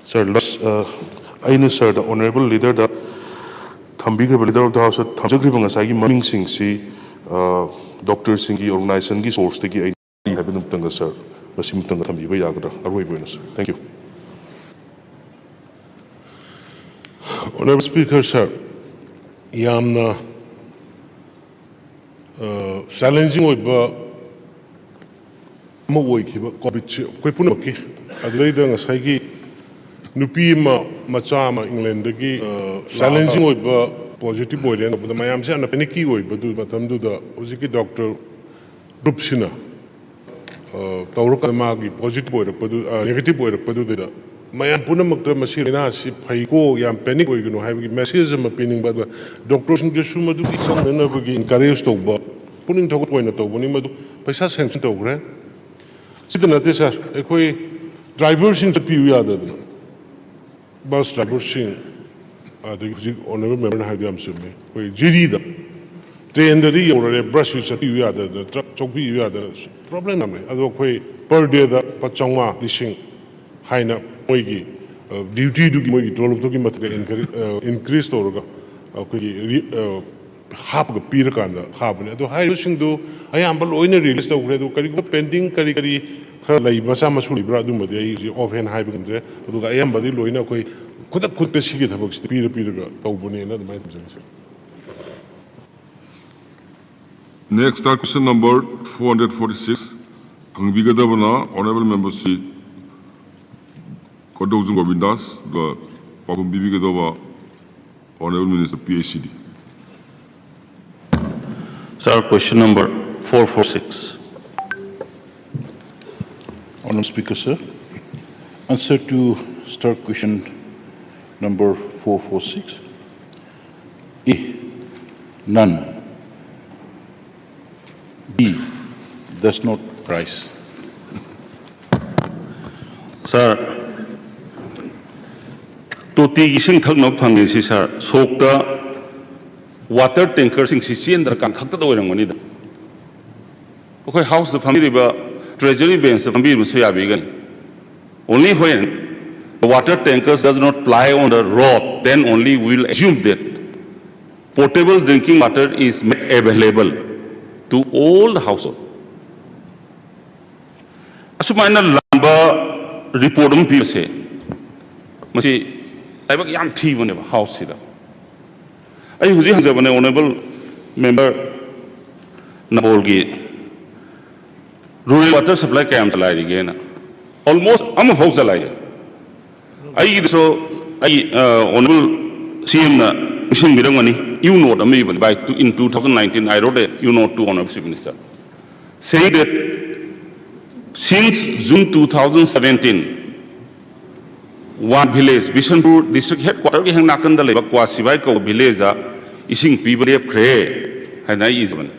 Sir, sir, the Honorable Leader, the Thambigriba Leader of the House, Thamjagriba Ngasagi Maming Singh, Dr. Singhi organization gi source tagi I have been tanga sir. Masim tanga thambiba yagadra. Arway bonus. Thank you. Honorable Speaker, sir, yamna challenging oiba ma oikiba COVID koi punaki adlaida ngasagi nupi macha ma England dagi challenging oiba positive boy and the mayam se ana peniki oiba du matam du da uziki doctor group sina tawraka magi positive boy rakpadu negative boy rakpadu da mayam punamakta masirina si phaiko yam panic oigunu haibagi message ma pinning ba doctor sing jesu madu ki sanna bagi encourage tawba puning thok poina tawbani madu paisa sanction tawgre sidna te sir ekoi driver sing piu yada bus driver sing the honorable member had the answer me. We Jirida train the rio or a brush is a few other the choppy other problem. Other per day the Pachanga fishing Haina Moigi duty to give all of the increased or half a pirkanda, half to high wishing do I am below in a release of pending Karikari, her like Masamasuli Braduma, the easy offhand high there, but I am by the Loina. Could the secret about the Peter Tobuni and other matters? Next, question number 446. Hangbigadavana, Honorable Member C. Kodozun Gobindas, the Pakumbigadova, Honorable Minister PhD. Sir, question number 446. Honorable Speaker, sir. Answer to start question number 446. A. None. B. Does not rise. Sir, Toti ising thak no phangi si sir sokta water tanker sing si chen dar kan khakta do rang mani da. Okay, house the family ba treasury bank the family so ya vegan. Only when the water tankers does not ply on the road, then only we will assume that potable drinking water is made available to all the household. Asumana lamba report say, Masi, I have a young team in the house. I was an honorable member Nabolgi. Rural water supply camps again. Almost, I'm a house alive. Honorable CM Mission Birangani, you know the maybe by in 2019 I wrote a to Honorable Chief Minister. Saying that since June 2017, one village, Bishanpur district headquarters, hang Nakanda Lebakwa Sivaiko village, ising people have created, and I is one.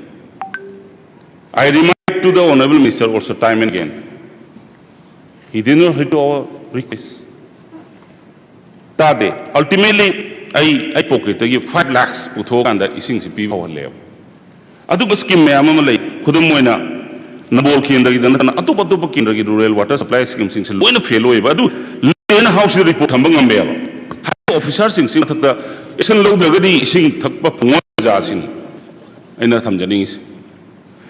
I remind to the Honorable Minister also time and again. He did not hit our request. Ultimately, I pocket 5 lakhs put on that ising people level. Adu scheme me amamale, Kudumoina, Nabol Kinder, Atuba Kinder, rural water supply scheme since when a fellow, Badu, Lena House report among them. Officers in Sintaka, isn't low the ready sing Takpa Jasin. And not some Janings.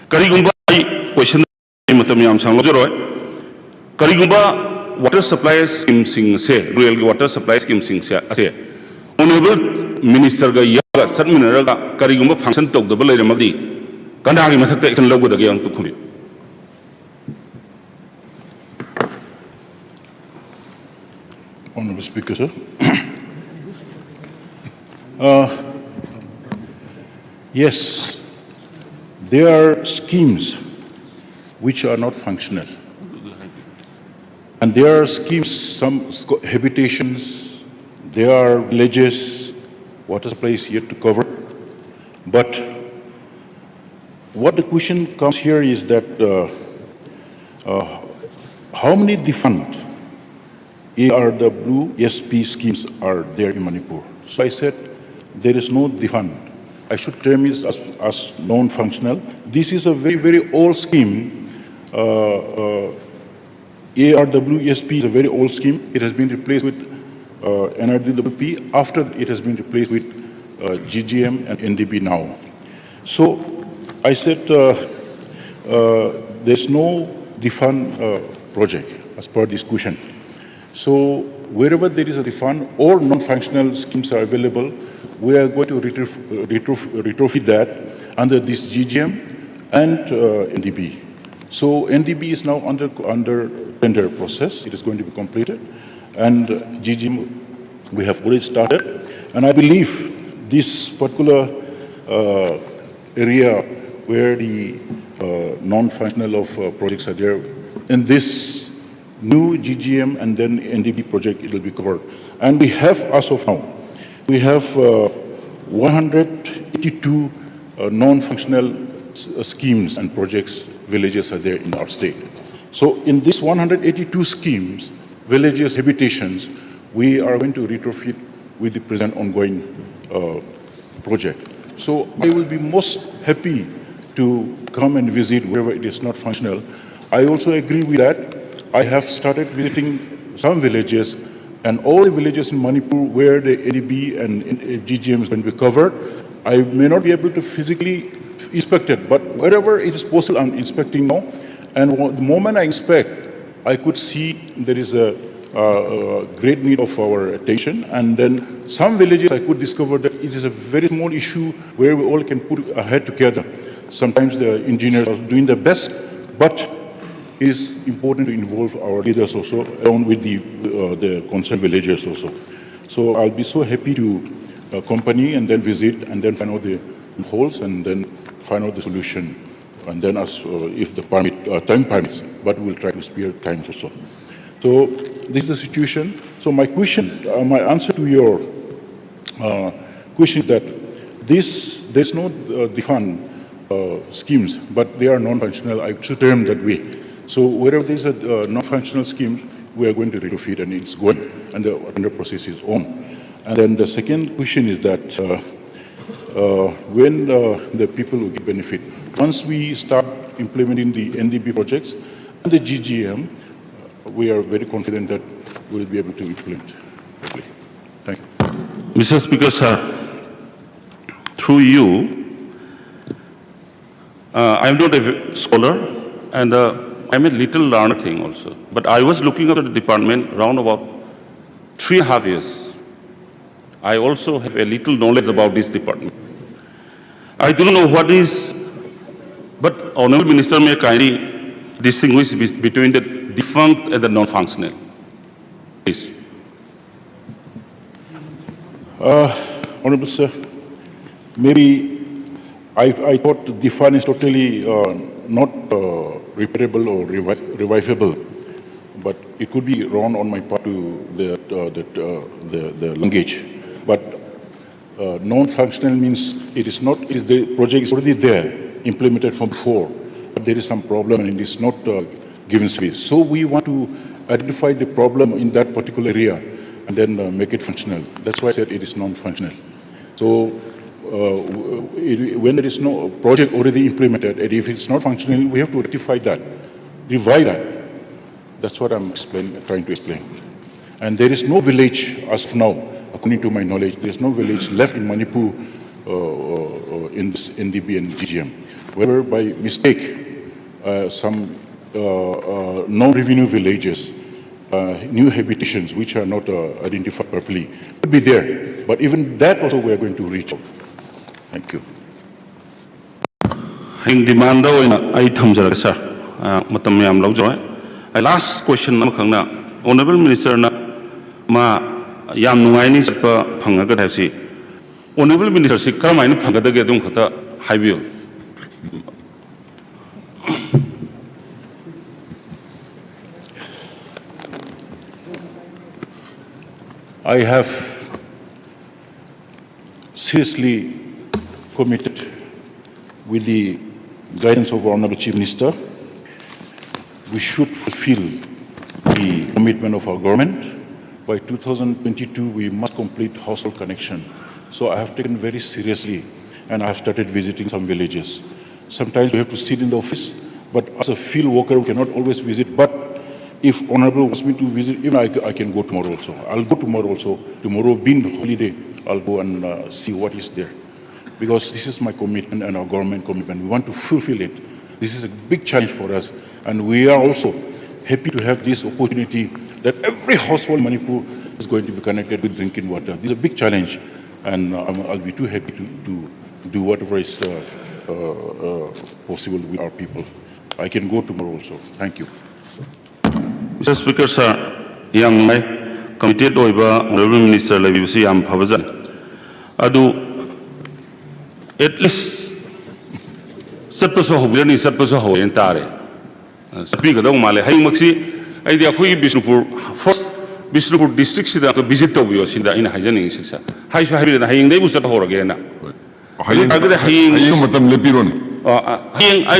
Karigumba question Matamiam Sanjoroy. Karigumba water supply scheme sing say real water supply scheme sing say Honorable Minister ga yaga Sadminara ga Karigumba function tok double madi Kandagi Mathaka action logo the gang to come. Honorable Speaker, sir. Yes, there are schemes which are not functional. And there are schemes, some habitations, there are villages, water supply is yet to cover. But what the question comes here is that how many defunct ARW, SP schemes are there in Manipur? So I said, there is no defunct. I should term it as non-functional. This is a very, very old scheme. ARWESP is a very old scheme. It has been replaced with NRDWP after it has been replaced with GGM and NDB now. So I said there's no defund project as per this question. So wherever there is a defund or non-functional schemes are available, we are going to retrofit that under this GGM and NDB. So NDB is now under tender process. It is going to be completed. And GGM, we have already started. And I believe this particular area where the non-functional of projects are there, in this new GGM and then NDB project, it will be covered. And we have, as of now, we have 182 non-functional schemes and projects, villages are there in our state. So in this 182 schemes, villages, habitations, we are going to retrofit with the present ongoing project. So I will be most happy to come and visit wherever it is not functional. I also agree with that. I have started visiting some villages, and all the villages in Manipur where the NDB and GGM is going to be covered, I may not be able to physically inspect it, but wherever it is possible, I'm inspecting now. And the moment I inspect, I could see there is a great need of our attention. And then some villages, I could discover that it is a very small issue where we all can put our head together. Sometimes the engineers are doing their best, but it is important to involve our leaders also, along with the concerned villagers also. So I'll be so happy to accompany and then visit and then find out the holes and then find out the solution. And then as if the time permits, but we'll try to spare time also. So this is the situation. So my question, my answer to your question is that there's no defund schemes, but they are non-functional. I should term that way. So wherever there's a non-functional scheme, we are going to retrofit, and it's going, and the tender process is on. And then the second question is that when the people will get benefit, once we start implementing the NDB projects and the GGM, we are very confident that we'll be able to implement. Thank you. Mr. Speaker, sir, through you, I'm not a scholar, and I'm a little learned thing also. But I was looking at the department around about 3.5 years. I also have a little knowledge about this department. I don't know what is, but Honorable Minister may kindly distinguish between the defunct and the non-functional. Please. Honorable Sir, maybe I thought the defund is totally not repairable or revivable, but it could be wrong on my part to the language. But non-functional means it is not, the project is already there, implemented from before, but there is some problem and it is not given space. So we want to identify the problem in that particular area and then make it functional. That's why I said it is non-functional. So when there is no project already implemented, and if it's not functional, we have to rectify that, revive that. That's what I'm trying to explain. And there is no village as of now, according to my knowledge, there is no village left in Manipur in this NDB and GGM, where by mistake some non-revenue villages, new habitations which are not identified properly, could be there. But even that also we are going to reach out. Thank you. Demand I thamjara sir. Matam yam lawjoy. Last question Honorable Minister na ma yam nungai ni pa phangaga thaisi. Honorable Minister si karamai ni phangada ge dum khata haibiyo. I have seriously committed with the guidance of our Honorable Chief Minister. We should fulfill the commitment of our government. By 2022, we must complete household connection. So I have taken very seriously, and I have started visiting some villages. Sometimes we have to sit in the office, but as a field worker, we cannot always visit. But if Honorable wants me to visit, even I can go tomorrow also. I'll go tomorrow also. Tomorrow being the holiday, I'll go and see what is there. Because this is my commitment and our government commitment. We want to fulfill it. This is a big challenge for us. And we are also happy to have this opportunity that every household in Manipur is going to be connected with drinking water. This is a big challenge. And I'll be too happy to do whatever is possible with our people. I can go tomorrow also. Thank you. Mr. Speaker, sir, young committed over Honorable Minister Levi Yam Pavazan. Adu at least Satpaso Hogani Satpaso Ho and Tare. Speaker Dongmale, Haymaxi, idea Kui Bishnupur, first Bishnupur district to visit of yours in the hygienic system. How should I be the Haying Davis at Hor again? I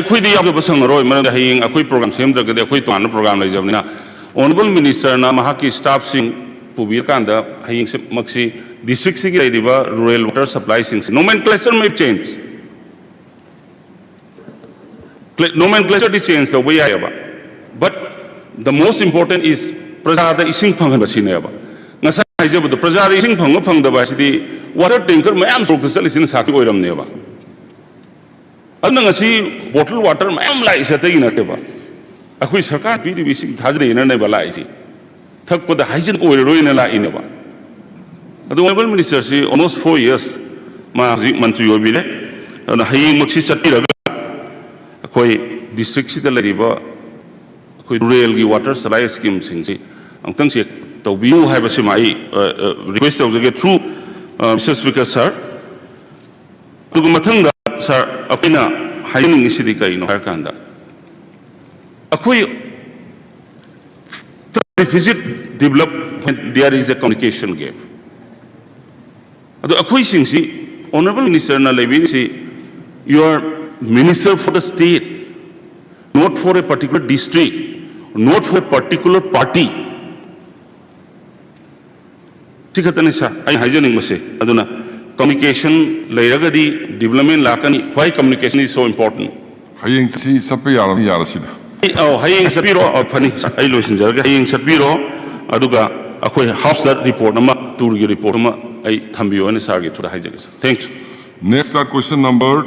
quit the Yabasang Roy, Haying, a quick program, same the quick program. Honorable Minister Namahaki staff sing Puvirkanda, Haying Maxi. District rural water supply things. Nomenclature may change. Nomenclature is changed the way I have. But the most important is Prajada ising Pangan Basineva. Nasa the Prajada ising Pangapang the Basidi, water tanker, my am so to sell is in Saki Oram Neva. Anangasi, bottled water, my am lies at the Inateva. A quick Sarkar PDVC Hadri in a never lies. Tuck put the hygiene oil ruin a la ineva. The Honorable Minister say almost 4 years, Mantri Obile, and Haying Maxi Satira, a district the Lariba, a rail water supply scheme, sing, and thanks yet, the view have a semi request of the get through, Mr. Speaker, sir. To Matanga, sir, Apina, Haying Isidika in Harkanda. A deficit develop when there is a communication gap. The question is, Honorable Minister Nalevin, you are minister for the state, not for a particular district, not for a particular party. I hygienic say, Aduna communication, Lairagadi, development Lakani, why communication is so important? Haying si Sapayara Yarasida. Oh, Haying Sapiro or Pani, I listen, Haying Sapiro, Aduga, a house that report, Nama, Turgi report. I Thambio and Sargi to the hijackers. Thanks. Next question number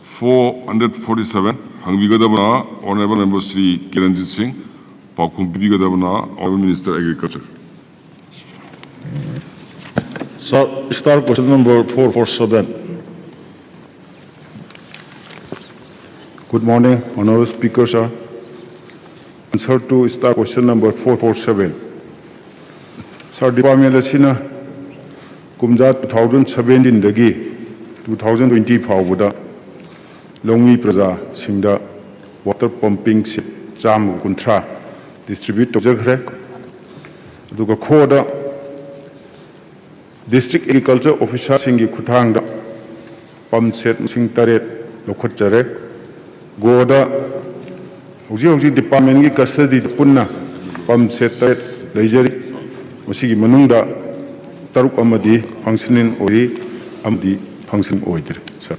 447. Hangvigadabana, Honorable Member Sri Kiranjit Singh, Paukum Bigadabana, Honorable Minister Agriculture. So, start question number 447. Good morning, Honorable Speaker, sir. Answer to start question number 447. Sir, Department Lasina. Kumja 2017 dagi 2020 fawuda Longmi Praja Singda water pumping set jam kuntra distribute to jagre duga khoda district agriculture officer singi khutang da pump set sing taret lokhat jare goda hoji department gi custody punna pump set taret leijari masigi manungda Taruk Amadi functioning Ori Amdi function oider, sir.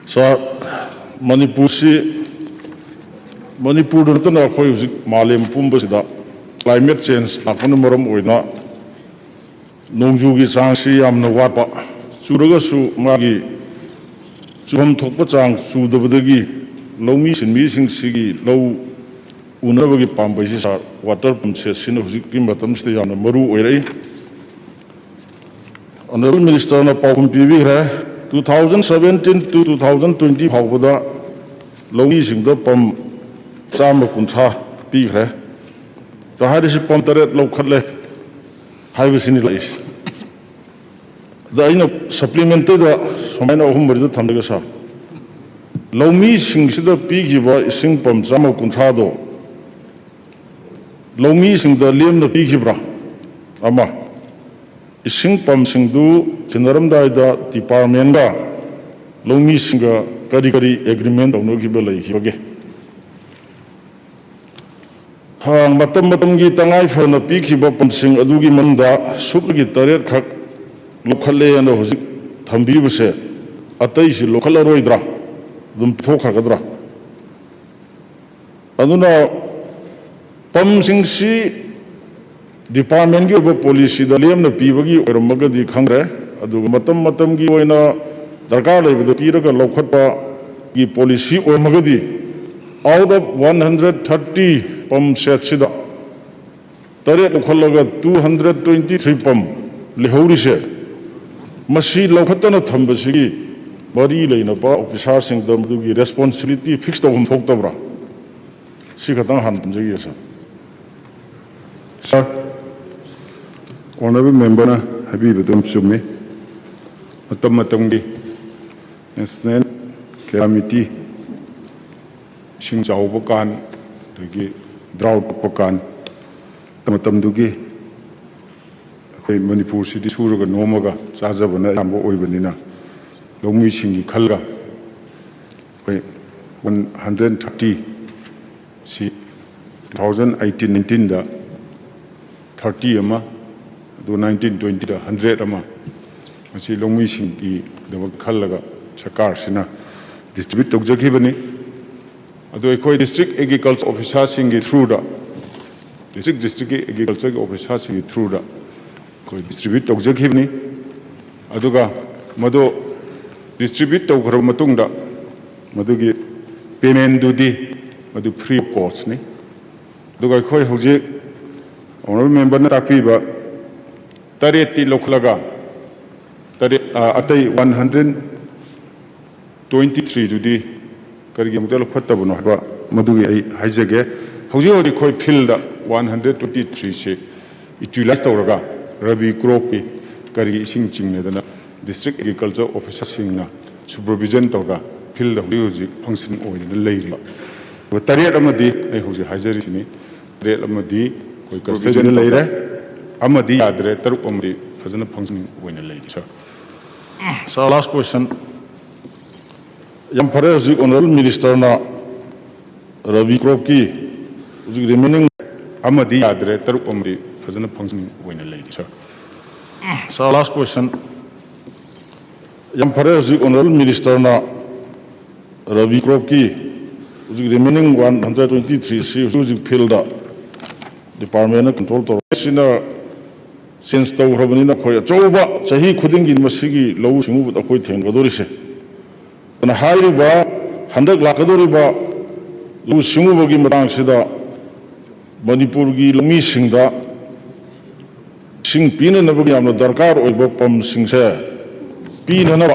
So, Manipur Durton are music Malim Pumbasida, climate change, Naponomorum Oina, Nongjugi Sangsi Amnawapa, Suragasu Magi, Sum Tokpachang, Sudavagi, low mission missing Sigi, low. Unabagi Pambasis are water pumps, Sinozikim, Batamsti on the Maru Ere. Honorable Minister of Paukum PV, 2017 to 2020, Hawada, long using the pump, Sam Kunta, Pigre. The Hadish Pontaret locally, high vicinity. The supplemented Somana Humber Tandagasa. Low me sings the pig, sing pump, Samo Kuntado. Longi sing the Liam the Pigibra Ama Ising Pam Sing do Generam Dida Departmenta Longi Singer Kari agreement of Nogibala Hibage Hang Matamgi Tangai for the Pigiba Pam Sing Adugi Manda Supagi Taret Kak Locale and Hosi Tambibuse Ataisi Local Roidra Dum Toka Gadra aduna pamsingsi department gi oba policy da lemna pibagi oramagadi khangre adu matam gi oina darkar lebedo piraga lokhatpa gi policy oramagadi out of 130 pump set sida tare lokhalaga 223 pump lehorise masi lokhatana thambasigi bari leina pa officer sing damdugi responsibility fixed tawum thoktabra sikhatang han jagi sa Sir, honorable member na Habibudum Sumi, Matamgi, National Committee, Sing Chao Bakan, the drought Bakan, Tamatamdugi, Manipur City Suraga Nomaga, Sazabana, Ambo Oibanina, Longi Singi Kalga, 130, 2018-19 30 ama do 1920 da 100 ama masi longmi sing ki dawak khallaga sarkar sina distribute tokjaki bani ado ekoi district agriculture officer sing ki through da district agriculture officer sing ki through da koi distribute tokjaki bani aduga mado distribute tokra matung da madugi payment dudi madu free of cost ni aduga ekoi hoje honorable member na takiba tareti loklaga tare atai 123 judi kargi model khatabuno ba madugi ai haijage hauji hori khoi field 123 se utilize tawraga rabi crop ki kargi sing chingne dana district agriculture officer singna supervision tawga field hauji function oidina leiri ba tare amadi ai hauji haijari sini tare amadi koi custody leire amadi adre taruk amdi fazana function oina leiri sir. So last question. Yam pare honorable minister na rabi crop ki remaining amadi adre taruk amdi fazana function oina leiri sir. So last question. Yam pare honorable minister na rabi crop ki remaining 123 si field department control to sina since to rabanina khoya choba chahi khudingi masigi low singu da koi theng gadori se na hairi ba handak lakadori ba low singu bagi matang sida manipur gi lami singda sing pina na bagi amna darkar oi ba pam sing se pina na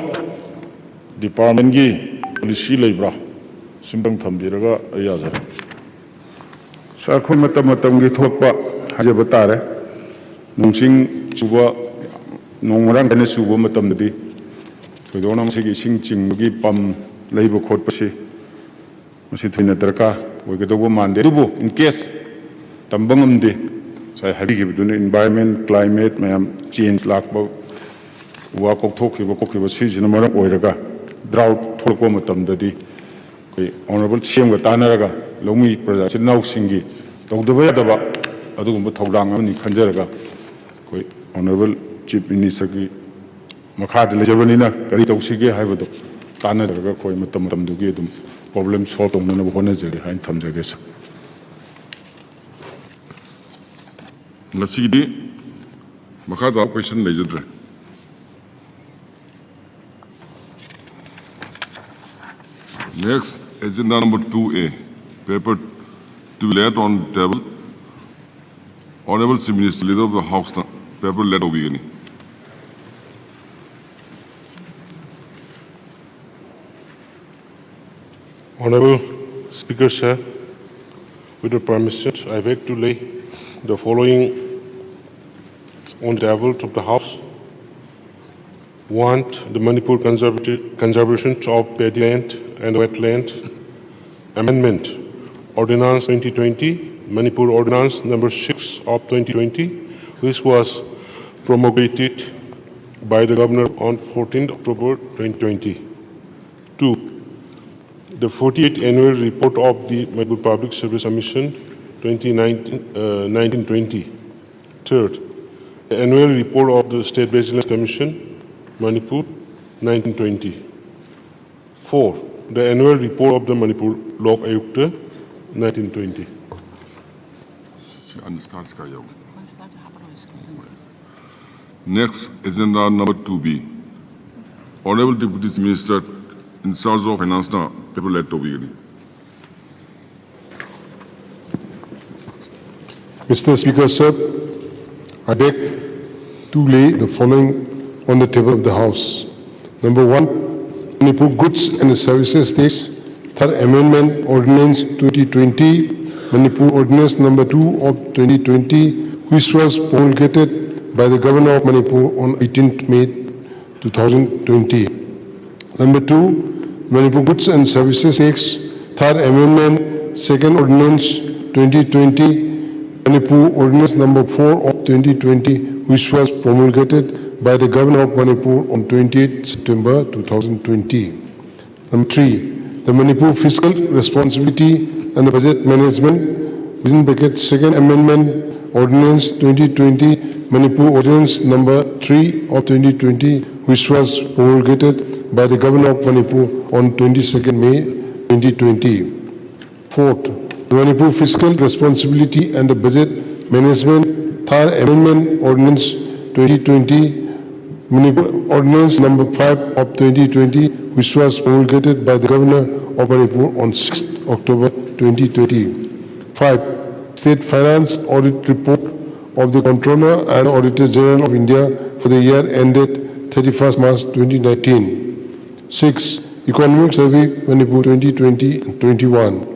department gi policy leibra simbang thambiraga ayaza Sir, kung matam gi thokpa hajaba tare nungsing suba nongrang kana suba matam di kodonam sigi sing chinggi pam leiba khotpa si masi thina darka oigadobo mande dubu in case tambangam de sai habi gi bidun environment climate mayam change lakba wa kok thokhiba si jina mara oiraga drought thokpa matam di koi honorable CM ga tanaraga longi praja sinau singi tawdaba yadaba adugumba thawdang amani khanjaraga koi honorable chief minister ki makhada lejabanina kari tawsige haibado tanaraga koi matam dugi dum problem solve tawna hona jage hain thamjage sa ngasidi makada question lejadre next agenda number 2A paper to be laid on table honorable chief minister leader of the house na paper laid over gani Honorable Speaker, sir, with your permission, I beg to lay the following on the table of the House. Want the Manipur Conservation of Paddyland and Wetland Amendment Ordinance 2020, Manipur Ordinance number 6 of 2020, which was promulgated by the Governor on 14th October 2020. 2. The 48th Annual Report of the Manipur Public Service Commission 1920. Third, the Annual Report of the State Vigilance Commission, Manipur 1920. 4. The Annual Report of the Manipur Lok Ayukta 1920. Next, agenda number 2B. Honorable Deputy Minister in charge of Finance na paper let to be. Mr. Speaker, sir, I beg to lay the following on the table of the House. Number one, Manipur Goods and Services Tax, Third Amendment Ordinance 2020, Manipur Ordinance number 2 of 2020, which was promulgated by the Governor of Manipur on 18th May 2020. Number two, Manipur Goods and Services Tax, Third Amendment, Second Ordinance 2020, Manipur Ordinance number 4 of 2020, which was promulgated by the Governor of Manipur on 28 September 2020. Number three, the Manipur Fiscal Responsibility and the Budget Management, within bracket Second Amendment Ordinance 2020, Manipur Ordinance number 3 of 2020, which was promulgated by the Governor of Manipur on 22nd May 2020. Fourth, the Manipur Fiscal Responsibility and the Budget Management, Third Amendment Ordinance 2020, Manipur Ordinance number 5 of 2020, which was promulgated by the Governor of Manipur on 6th October 2020. 5. State Finance Audit Report of the Comptroller and Auditor General of India for the year ended 31st March 2019. 6. Economic Survey Manipur 2020 and 21.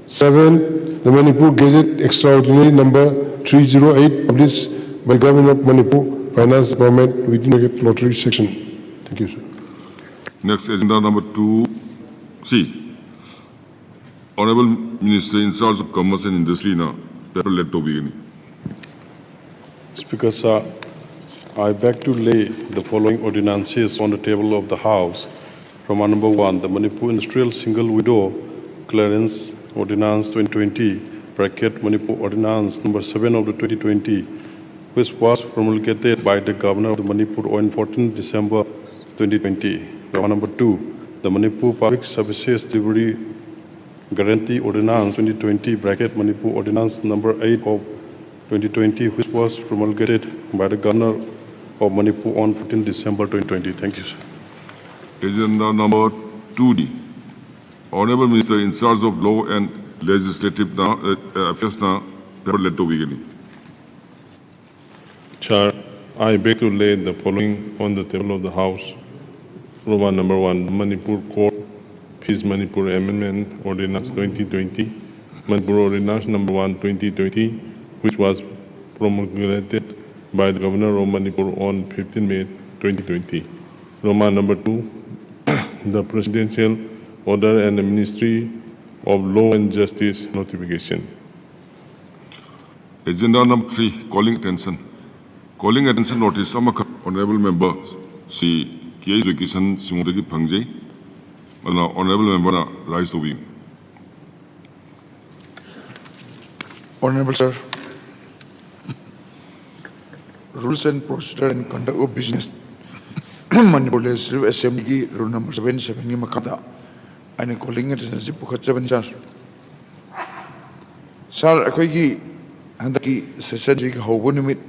7. The Manipur Gazette Extraordinary Number 308 published by Government of Manipur Finance Department within the lottery section. Thank you, sir. Next, agenda number 2C. Honorable Minister in charge of Commerce and Industry na paper let to be. Speaker, sir, I beg to lay the following ordinances on the table of the House. From number 1, the Manipur Industrial Single Window Clearance Ordinance 2020, bracket Manipur Ordinance number 7 of the 2020, which was promulgated by the Governor of the Manipur on 14 December 2020. Number 2, the Manipur Public Services Delivery Guarantee Ordinance 2020, bracket Manipur Ordinance number 8 of 2020, which was promulgated by the Governor of Manipur on 14 December 2020. Thank you, sir. Agenda number 2D. Honorable Minister in charge of Law and Legislative Affairs na paper let to be. Chair, I beg to lay the following on the table of the House. Roman number 1, Manipur Court Fees Manipur Amendment Ordinance 2020, Manipur Ordinance number 1, 2020, which was promulgated by the Governor of Manipur on 15 May 2020. Roman number 2, the Presidential Order and the Ministry of Law and Justice notification. Agenda number 3, calling attention. Calling attention notice, Honorable Members, see case vacation Simodaki Pangje, Honorable Member rise to be. Honorable Sir, Rules and Procedure and Conduct of Business, Manipur Legislative Assembly, Rule number 77, Makata, and calling attention Pukhat Sir. Sir, Akwagi, and the session Hogunimit.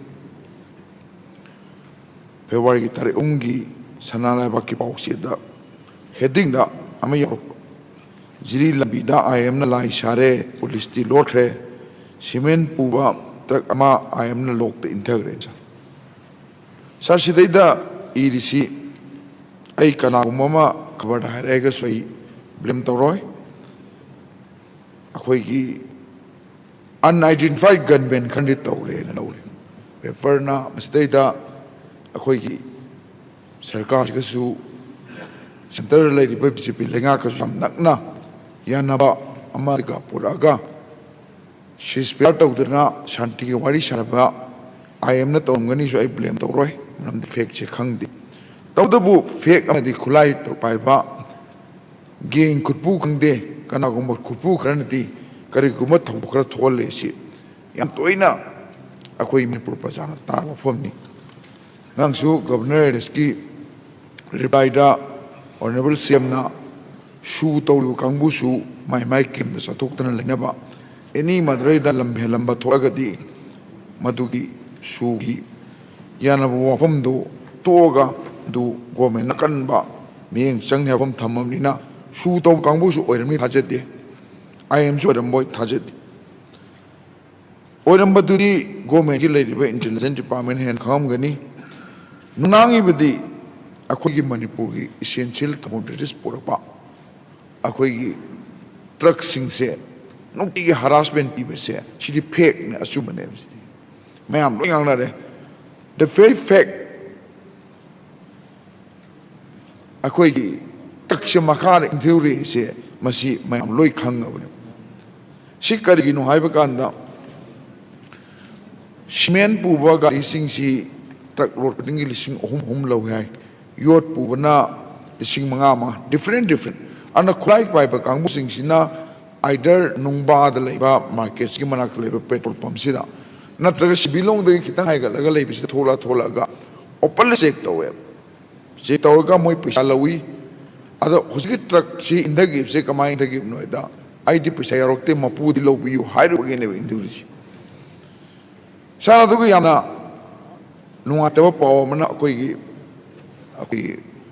February tari ungi sanala baki pausi da heading da amayo jiri lambi da I am na lai share police ti lotre cement puba truck ama I am na lok the integrate sa sidai da irisi ai kana mama khabar da harega soi blame tawroi akhoi gi unidentified gunmen khandit tawre na lawre paper na sidai da अखोई सरकार के सु centre लेरी पे BJP लेंगा के सम नकना या नबा America पुरागा शिस्पिया तौदना शांति के वारी सरबा आईएम न तोंगनी सो आई ब्लेम तौरोय नम फेक चे खंगदि तौदबु फेक अमदि खुलाई तो पाइबा गेंग खुदपु खंगदे कना गुम खुदपु खरनति करि गुम थौ खर थोले सि याम तोइना अखोई मणिपुर प्रजाना ताबा फमनि Nangsu Governor Reski Ribaida Honorable CM na Shu Tolu Kangbu Shu mai kim da sathok tan lenaba any madrai da lambe lamba thogadi madugi sugi yana wafam do toga du government nakan ba miyeng chang hafam thamam nina su to kangbu su oiram ni thajade I am sure boy thajade oiram baduri government ki lady ba intelligence department hen kham gani nunangi bidi akhoi manipur gi essential commodities porapa akhoi gi truck sing se nokti gi harassment pi se shidi fake ne assume ne mayam lo yang na de the very fact akhoi gi taksha makhar in theory se masi mayam loi khangabne shikar gi no haiba kanda shimen puba ga sing si truck road pating lising hum lo hai yot pubana lising manga ma different ana khulai pai ba kangmu sing sina either nungba da leiba markets ki manak leiba petrol pump sida natraga sibilong de kitang hai ga laga leibi se thola ga opal check to we che to ga moi paisa lawi ada hosgi truck si indagi se kamai indagi noida ID paisa yarokte mapu di lo bi hai ro ge ne induri sana du ga yana nunga taba paw mana koi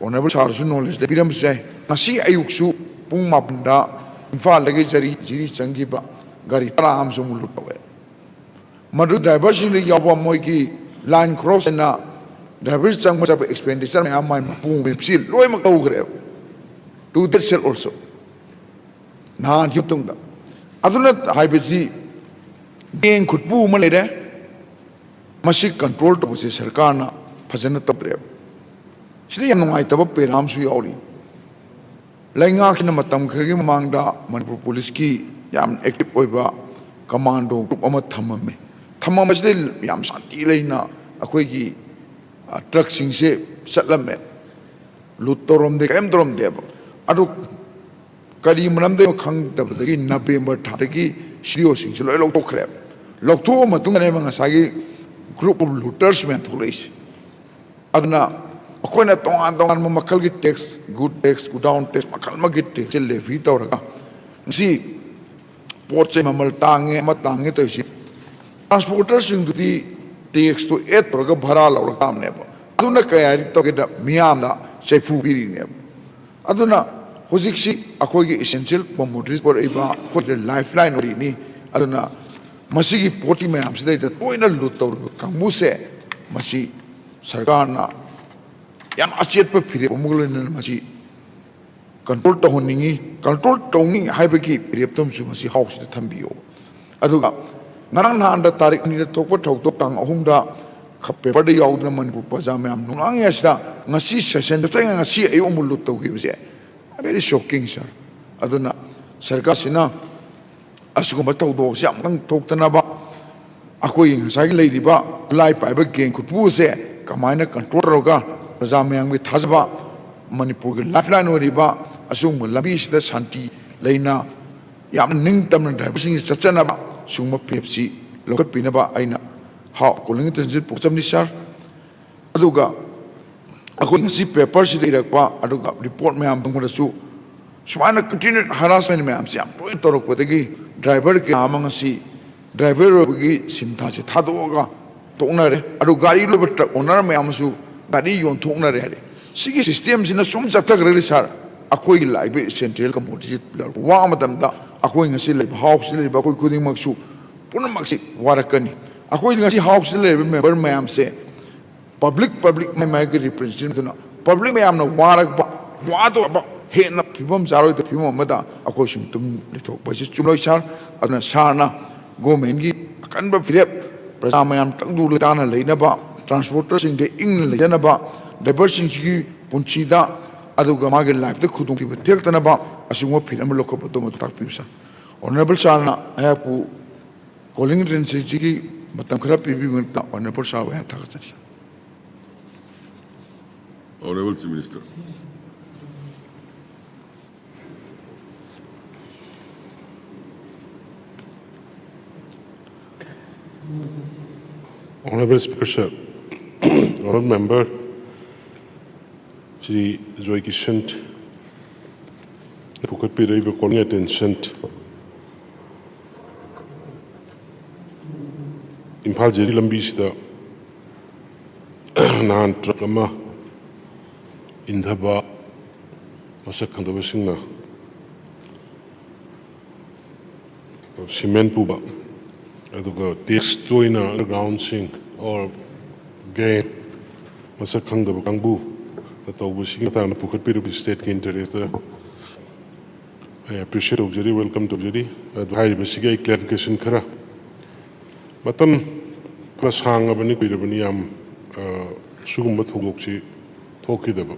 honorable sarsu knowledge de biram sai nasi ayuk su pung mapunda imphal lagi jari changi ba gari taram su mulut pawe madu driver sin ri yawa moi ki line cross na driver chang ma expenditure me amai pung bepsil loi ma kau gre to that sell also na yutung da aduna haibesi geng khutpu ma le de masi control to se sarkar na phajana tabre sri yam ngai tab peram su yauri lainga kina matam khari mang da manipur police ki yam active oiba commando group ama thamam se yam santi leina akoi gi truck sing se chatlame lutorom de kem dorom de adu kari manam de khang tab de November thari shrio sing se loi lok to khre lok to ma tung ne ma sagi group of looters men thulais adna akoina tongan makal gi tax good down tax makal ma gi tax levy tawraga si porche mamal tange ma tange to si transporters sing di tax to 8 tawraga bhara law kam ne ba aduna kayari to ge da miyam da sefu biri ne aduna hojik si akoi gi essential commodities por iba ko lifeline ori ni aduna masigi poti me am sidai da toina lut tor kamu se masi sarkar na yam achet pa phire mugul na masi control to honingi control towning haibaki reptom su masi house da thambiyo aduga ngarang na anda tarik ni da tokpa thok tang ahung da khappe pa de yaudna manipur paja me am nungang yasda ngasi session da tang ngasi ayu mul lut to gi se very shocking sir aduna sarkar sina asugumba tawdo siam kang thoktana ba akoi ngasai leiri ba lai pai ba geng khutpu se kamaina control roga praja mayang bi thajba manipur ge lifeline ori ba asung labi sida shanti leina yam ning tam na driver sing chachana ba sungma pepsi lokat pina ba aina ha koling tenjit pukcham ni sar aduga akoi ngasi paper si irak pa aduga report mayam bangda su sumana continued harassment mayam siam toi torok podegi driver ke amang si driver gi sintha se thadoga tokna re adu gari lo truck owner me amsu gari yon thokna re sigi system sina sum chathak re sar akoi laibe central commodity wa madam da akoi ngasi le house le ba koi kuding maksu puna maksi warakani akoi ngasi house le member me am se public me ma gi representative na public me am na warak ba wa do ba he na phibam jaro de phibam mada akoi sum tum le thok ba si chumloi sar adna sarna government gi kan ba phirep praja mayam tangdu le tana leina ba transporter sing de ing le jana ba diversion gi punchi da aduga ma ge life de khudung ti tek tana ba asungwa phiram lokho ba to tak piusa honorable sarna ayapu calling agency gi matam khara pibi ta honorable sar wa ta ka Honorable Chief Minister. Honorable Speaker, sir, honorable member, Shri Zoe Kishant, pukhotpiraiba calling attention Imphal Jeri lambi sida nahan truck ama indhaba masak khangdaba singna cement puba aduga text toina underground sing or gate masak khangdaba kangbu tawbu sing ta na pukhotpiraiba state ki interest I appreciate Ojeri, welcome to Ojeri. High basic clarification kara. Matam plus hang abani kuirabani am sugumba thogoksi thokidaba.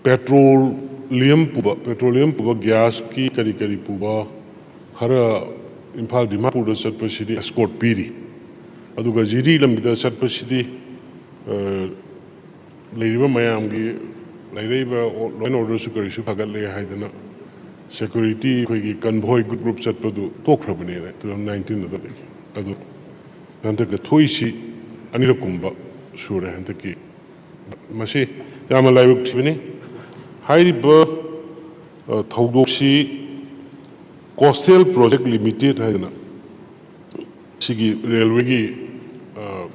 Petroleum puba gas ki kari puba khara Imphal Dimapur da satpasidi escort piri. Aduga jiri lambida satpasidi leiriba mayam gi law and order security haidana security convoy group satpadu tokrabani 2019 adu nantaka thoisi anirakumba sure hantaki masi yama laibuk tibani hairiba thaudoksi coastal project limited haidana sigi railway gi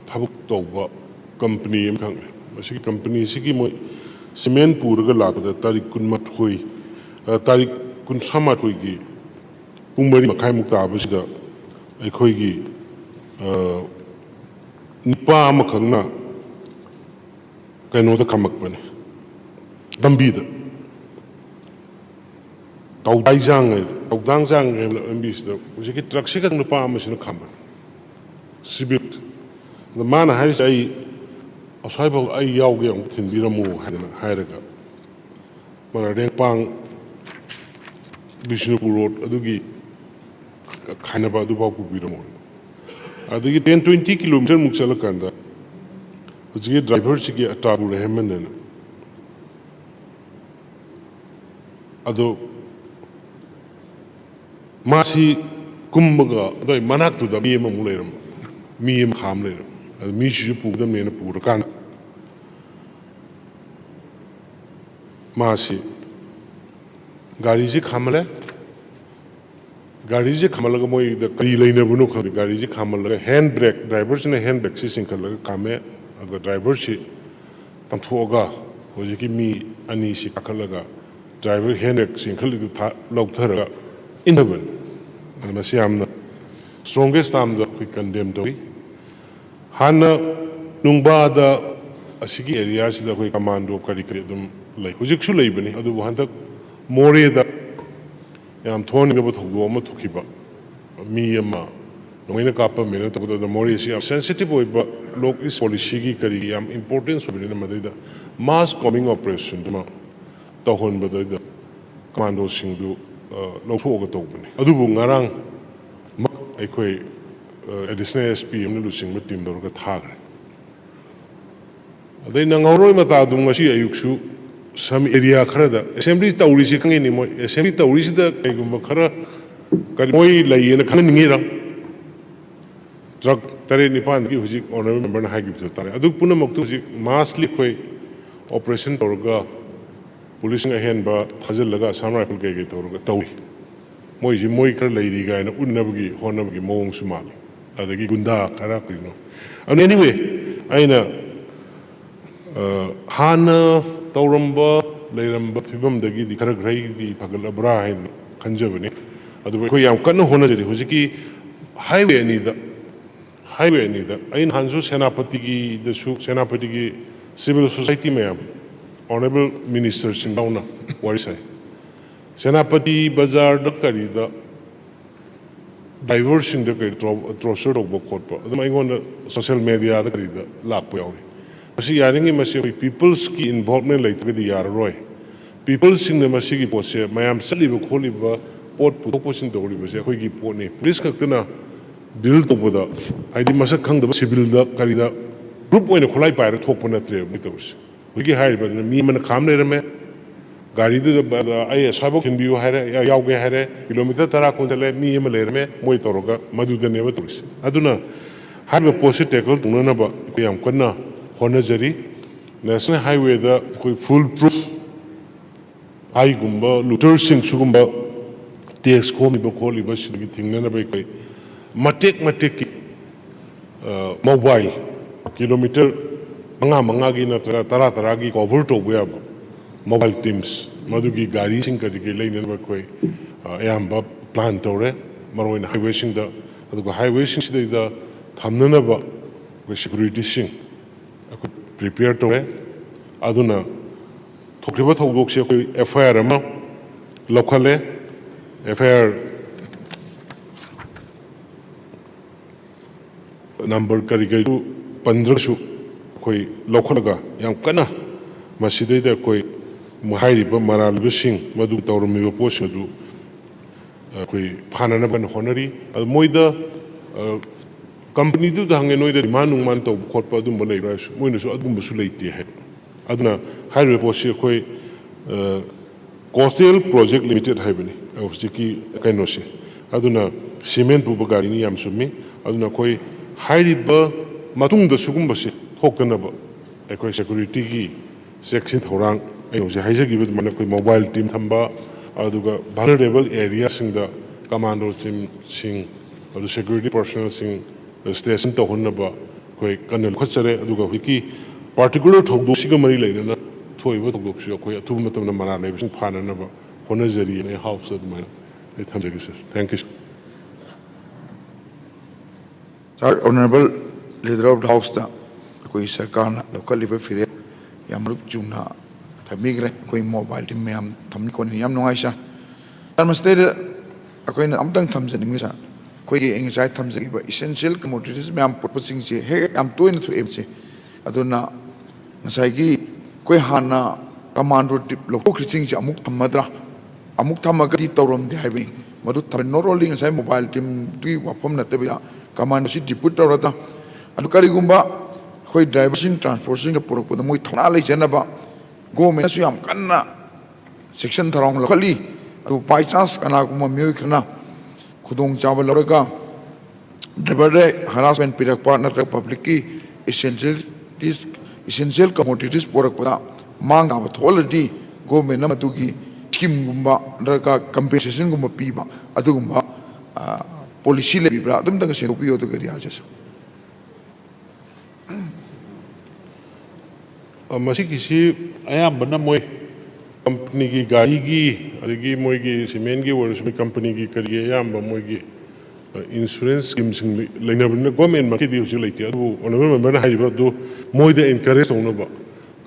thabuk tawba company am khang masi company sigi moi cement puraga lakada tarik kunmathoi tarik kunsamathoi gi pungmari makhai mukta abasida aikhoi gi nipa amakhangna kaino da kamakpane dambida tawdang jang ambisda ujiki truck se kadang nipa amasina khamba sibit the man has ai asaiba ai yauge ang thinbiramu hadana hairaga mana rengpang Bishnupur road adugi khanaba aduba ku biramu adugi 10-20 km muksala kanda ujigi driver sigi atabu rehemen ado masi kumbaga doi manak tu da mi ma muleram mi em kham leram mi shi pu da me na pu kan masi gari ji khamale ga moi da kari leina bunu khari gari ji khamale hand brake driver ne hand brake si singkal ga kame aga driver si tam thoga hoji ki mi ani si kakalaga driver hand brake singkal du tha lok thara inhaban masi amna strongest am da we condemn to hana nungba da asigi area sida koi commando kari dum lai hujik su lai bani adu hantak more da yam thon ga thogdo ma thukiba mi ama noina kapa mena to da more is sensitive oiba lok is policy gi kari yam importance obina madida mass coming operation duma to hon ba da commando singdu lo tho ga to bani adu bu ngarang aikoi additional SPM na lusing ma team dor ga thagre adai nangoroi mata du ngasi ayuksu some area khara assembly tawri si kangi ni mo assembly tawri si da kaigumba khara kari moi lai na khang ningi ra truck tare ni pan gi huji honorable member na hagi bito tare adu puna moktu huji massly khoi operation torga police nga hen ba thajal laga sam rifle ge torga tawi moi ji moi khara lai ri ga na unnabgi honabgi mong sumal adagi gunda khara krino and anyway aina hana Thouram Lairamba Pibam the Gidi Karagradi Pagalabra and Kanjavani. Otherwise, I am Kana Honajari, Hosiki highway neither. I in Hansu Senapatigi, the Senapatigi Civil Society, ma'am. Honorable Minister Sindauna, what is I? Senapati Bazar Dakari, the diversion the Trosser of Bokopa. The my own social media, the Lapway. Masi yaringi masi people's ki involvement like the yarroy. People's in the masigi pose, mayam sali be kholi ba pot putoposin to riba se khoi gi pone. Police kaktana bill to boda. Aidi masak khang da civil da karida group oina kholai paire thokpona tre bitos. Wigi hair ba mi man kham le rame gari du da ai sabok hin biu hare ya yauge hare kilometer tara ko tele mi em le rame moi toroga madu de ne batus. Aduna har ba post tackle tunana ba yam kana Honajari National Highway the foolproof ꯍꯥꯏꯒꯨꯝꯕ ꯂꯨꯇꯔꯁꯤꯡ ꯁꯤꯒꯨꯝꯕ tax ꯈꯣꯝꯂꯤꯕ ꯈꯣꯠꯂꯤꯕ ꯁꯤꯗꯒꯤ ꯊꯤꯡꯅꯅꯕ ꯑꯩꯈꯣꯏ ꯃꯇꯦꯛꯀꯤ mobile kilometre 5-5ꯒꯤ ꯅꯠꯇ꯭ꯔꯒ 10-10ꯒꯤ cover ꯇꯧꯕ ꯌꯥꯕ mobile ꯇꯤꯝꯁ ꯃꯗꯨꯒꯤ ꯒꯥꯔꯤꯁꯤꯡ ꯀꯔꯤꯒꯤ ꯂꯩꯅꯅꯕ ꯑꯩꯈꯣꯏ ꯑꯌꯥꯝꯕ ꯄ꯭ꯂꯥꯟ ꯇꯧꯔꯦ ꯃꯔꯨꯑꯣꯏꯅ ꯍꯥꯏꯋꯦꯁꯤꯡꯗ ꯑꯗꯨꯒ ꯍꯥꯏꯋꯦꯁꯤꯡꯁꯤꯗꯩꯗ ꯊꯝꯅꯅꯕ ꯑꯩꯈꯣꯏ ꯁꯦꯀꯨꯔꯤꯇꯤꯁꯤꯡ ꯑꯩꯈꯣꯏ ꯄ꯭ꯔꯤꯄꯦꯌꯔ ꯇꯧꯔꯦ ꯑꯗꯨꯅ ꯊꯣꯛꯈꯤꯕ ꯊꯧꯗꯣꯛꯁꯦ ꯑꯩꯈꯣꯏ FIR ꯑꯃ ꯂꯧꯈꯠꯂꯦ FIR ꯅꯝꯕꯔ ꯀꯔꯤꯁꯨ ꯄꯟꯗ꯭ꯔꯁꯨ ꯑꯩꯈꯣꯏ ꯂꯧꯈꯠꯂꯒ ꯌꯥꯝ ꯀꯟꯅ ꯃꯁꯤꯗꯩꯗ ꯑꯩꯈꯣꯏ ꯍꯥꯏꯔꯤꯕ ꯃꯔꯥꯜꯕꯁꯤꯡ ꯃꯗꯨ ꯇꯧꯔꯝꯃꯤꯕ ꯄꯣꯠꯁꯤꯡ ꯑꯗꯨ ꯑꯩꯈꯣꯏ ꯐꯥꯅꯅꯕ ꯍꯣꯠꯅꯔꯤ ꯑꯗꯨ ꯃꯣꯏꯗ ꯀꯝꯄꯅꯤꯗꯨꯗ ꯍꯪꯉꯦ ꯅꯣꯏꯗ ꯗꯤꯃꯥꯟ ꯅꯨꯡꯃꯥꯟ ꯇꯧꯕ ꯈꯣꯠꯄ ꯑꯗꯨꯝꯕ ꯂꯩꯕ꯭ꯔꯥ ꯃꯣꯏꯅꯁꯨ ꯑꯗꯨꯝꯕꯁꯨ ꯂꯩꯇꯦ ꯍꯥꯏꯕ ꯑꯗꯨꯅ ꯍꯥꯏꯔꯤꯕ ꯄꯣꯠꯁꯤ ꯑꯩꯈꯣꯏ ꯀꯣꯁꯇꯦꯜ ꯄ꯭ꯔꯣꯖꯦꯛ ꯂꯤꯃꯤꯇꯦꯗ ꯍꯥꯏꯕꯅꯤ ꯍꯧꯖꯤꯛꯀꯤ ꯀꯩꯅꯣꯁꯦ ꯑꯗꯨꯅ ꯁꯤꯃꯦꯟ ꯄꯨꯕ ꯒꯥꯔꯤꯅꯤ ꯌꯥꯝ ꯆꯨꯝꯃꯤ ꯑꯗꯨꯅ ꯑꯩꯈꯣꯏ ꯍꯥꯏꯔꯤꯕ ꯃꯇꯨꯡꯗ ꯁꯤꯒꯨꯝꯕꯁꯦ ꯊꯣꯛꯇꯅꯕ ꯑꯩꯈꯣꯏ ꯁꯦꯀꯨꯔꯤꯇꯤꯒꯤ ꯆꯦꯛꯁꯤꯟ ꯊꯧꯔꯥꯡ ꯑꯩꯅ ꯍꯧꯖꯤꯛ ꯍꯥꯏꯖꯈꯤꯕ ꯑꯗꯨꯃꯥꯏꯅ ꯑꯩꯈꯣꯏ ꯃꯣꯕꯥꯏꯜ ꯇꯤꯝ ꯊꯝꯕ ꯑꯗꯨꯒ ꯚꯜꯅꯔꯦꯕꯜ ꯑꯦꯔꯤꯌꯥꯁꯤꯡꯗ ꯀꯃꯥꯟꯗꯣ ꯇꯤꯝꯁꯤꯡ ꯑꯗꯨ ꯁꯦꯀꯨꯔꯤꯇꯤ ꯄꯥꯔꯁꯣꯅꯦꯜꯁꯤꯡ ꯁ꯭ꯇꯦꯁꯟ ꯇꯧꯍꯟꯅꯕ ꯑꯩꯈꯣꯏ ꯀꯟꯅ ꯂꯧꯈꯠꯆꯔꯦ ꯑꯗꯨꯒ ꯍꯧꯖꯤꯛꯀꯤ ꯄꯥꯔꯇꯤꯀꯨꯂꯔ ꯊꯧꯗꯣꯛꯁꯤꯒ ꯃꯔꯤ ꯂꯩꯅꯅ ꯊꯣꯛꯏꯕ ꯊꯧꯗꯣꯛꯁꯤ ꯑꯩꯈꯣꯏ ꯑꯊꯨꯕ ꯃꯇꯝꯗ ꯃꯔꯥꯜ ꯂꯩꯕꯁꯤꯡ ꯐꯥꯅꯅꯕ ꯍꯣꯠꯅꯖꯔꯤ ꯑꯩ ꯍꯥꯎꯁꯇ ꯑꯗꯨꯃꯥꯏꯅ ꯑꯩ ꯊꯝꯖꯒꯦ sir thank you Sir, Honorable Leader of the House, koi sarkar na local liba fire yamrup jumna thamigre koi mobile team me am thamni ko ni yam no aisha. Namaste koi na amtang thamjani mi sa koi ge anxiety thamjagi ba essential commodities me am purposing se he am to in to em se aduna ngasai gi koi hana commando lok kriching se amuk thamadra amuk thamaga di tawram de haibi madu thaben not only ngasai mobile team tui wafam na te ba command si diput tawrata adu kari gumba khoi driver sing transport sing porok da moi thona lei jena ba government su yam kanna section tharong khali adu by chance kana gumba myo khana khudong chawal lorga driver de harassment pirak partner public ki essential commodities porok da mang ba already government na matugi scheme gumba raka compensation gumba piba adu gumba policy le bibra adum dang se upiyo to kari aja ꯃꯁꯤꯒꯤꯁꯤ ꯑꯌꯥꯝꯕꯅ ꯃꯣꯏ ꯀꯝꯄꯅꯤꯒꯤ ꯒꯥꯔꯤꯒꯤ ꯑꯗꯒꯤ ꯃꯣꯏꯒꯤ ꯁꯤꯃꯦꯟꯒꯤ ꯑꯣꯏꯔꯁꯨ ꯃꯣꯏ ꯀꯝꯄꯅꯤꯒꯤ ꯀꯔꯤꯒꯤ ꯑꯌꯥꯝꯕ ꯃꯣꯏꯒꯤ ꯏꯟꯁꯨꯔꯦꯟꯁ ꯁ꯭ꯀꯤꯝꯁꯤꯡ ꯂꯩꯅꯕꯅꯤꯅ ꯒꯣꯔꯃꯦꯟꯃꯛꯀꯤꯗꯤ ꯍꯧꯖꯤꯛ ꯂꯩꯇꯦ ꯑꯗꯨꯕꯨ ꯑꯣꯅꯔꯦꯕꯜ ꯃꯦꯝꯕꯔꯅ ꯍꯥꯏꯔꯤꯕ ꯑꯗꯨ ꯃꯣꯏꯗ ꯑꯦꯟꯀꯔꯦꯖ ꯇꯧꯅꯕ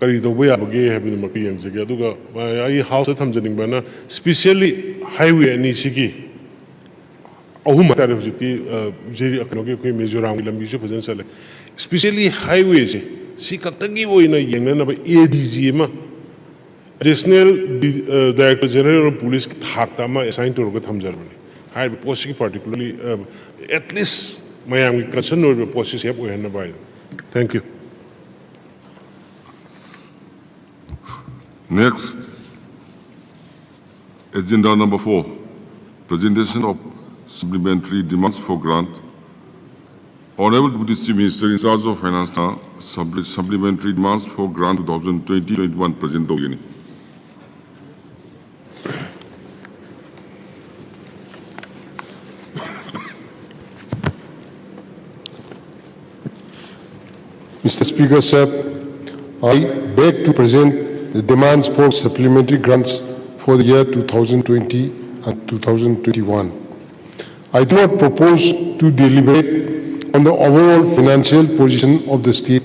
ꯀꯔꯤ ꯇꯧꯕ ꯌꯥꯕꯒꯦ ꯍꯥꯏꯕꯗꯨꯃꯛꯇ ꯌꯦꯡꯖꯒꯦ ꯑꯗꯨꯒ ꯑꯩ ꯍꯥꯎꯁꯇ ꯊꯝꯖꯅꯤꯡꯕꯅ ꯁ꯭ꯄꯤꯁꯤꯌꯦꯜꯂꯤ ꯍꯥꯏꯋꯦ ꯑꯅꯤꯁꯤꯒꯤ ꯑꯍꯨꯝ ꯍꯥꯏꯇꯥꯔꯦ ꯍꯧꯖꯤꯛꯇꯤ ꯀꯩꯅꯣꯒꯤ ꯑꯩꯈꯣꯏ ꯃꯤꯖꯣꯔꯥꯝꯒꯤ ꯂꯝꯕꯤꯁꯨ ꯐꯖꯅ ꯆꯠꯂꯦ ꯁ꯭ꯄꯤꯁꯤꯌꯦꯜꯂꯤ ꯍꯥꯏꯋꯦꯁꯦ ꯁꯤ ꯈꯛꯇꯒꯤ ꯑꯣꯏꯅ ꯌꯦꯡꯅꯅꯕ ADG ꯑꯃ ꯑꯦꯗꯤꯁꯅꯦꯜ ꯗꯥꯏꯔꯦꯛꯇꯔ ꯖꯦꯅꯔꯦꯜ ꯑꯣꯐ ꯄꯨꯂꯤꯁꯀꯤ ꯊꯥꯛꯇ ꯑꯃ ꯑꯦꯁꯥꯏꯟ ꯇꯧꯔꯒ ꯊꯝꯖꯔꯕꯅꯤ ꯍꯥꯏꯔꯤꯕ ꯄꯣꯠꯁꯤꯒꯤ ꯄꯥꯔꯇꯤꯀꯨꯂꯔꯂꯤ ꯑꯦꯠꯂꯤꯁ ꯃꯌꯥꯝꯒꯤ ꯀꯟꯁꯔꯟ ꯑꯣꯏꯕ ꯄꯣꯠꯁꯤ ꯁꯦꯞ ꯑꯣꯏꯍꯟꯅꯕ ꯍꯥꯏꯗꯅ thank you Next, agenda number 4, presentation of supplementary demands for grant. Honorable Deputy Chief Minister in charge of Finance, supplementary demands for grant 2020-21 present Dogini. Mr. Speaker, sir, I beg to present the demands for supplementary grants for the year 2020 and 2021. I do not propose to deliberate on the overall financial position of the state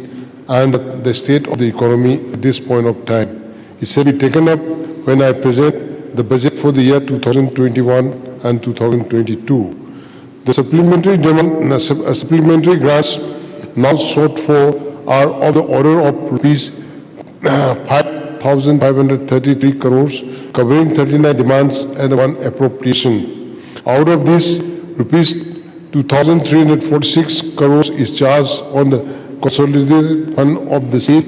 and the state of the economy at this point of time. It shall be taken up when I present the budget for the year 2021 and 2022. The supplementary grants now sought for are of the order of rupees 5,533 crores, covering 39 demands and 1 appropriation. Out of this, rupees 2,346 crores is charged on the consolidated fund of the state,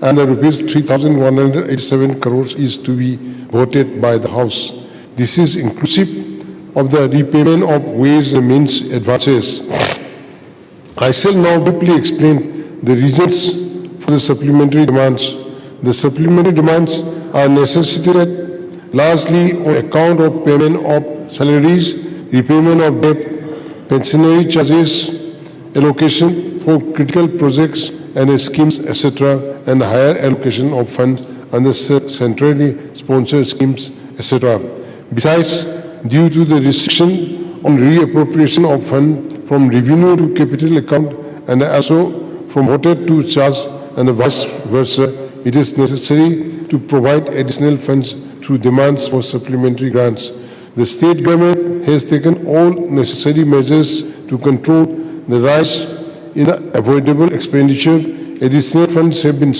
and the rupees 3,187 crores is to be voted by the House. This is inclusive of the repayment of Ways and Means advances. I shall now briefly explain the reasons for the supplementary demands. The supplementary demands are necessitated largely on account of payment of salaries, repayment of debt, pensionary charges, allocation for critical projects and schemes, etc., and higher allocation of funds under centrally sponsored schemes, etc. Besides, due to the restriction on reappropriation of funds from revenue to capital account and also from water to charge and vice versa, it is necessary to provide additional funds through demands for supplementary grants. The state government has taken all necessary measures to control the rise in the avoidable expenditure. Additional funds have been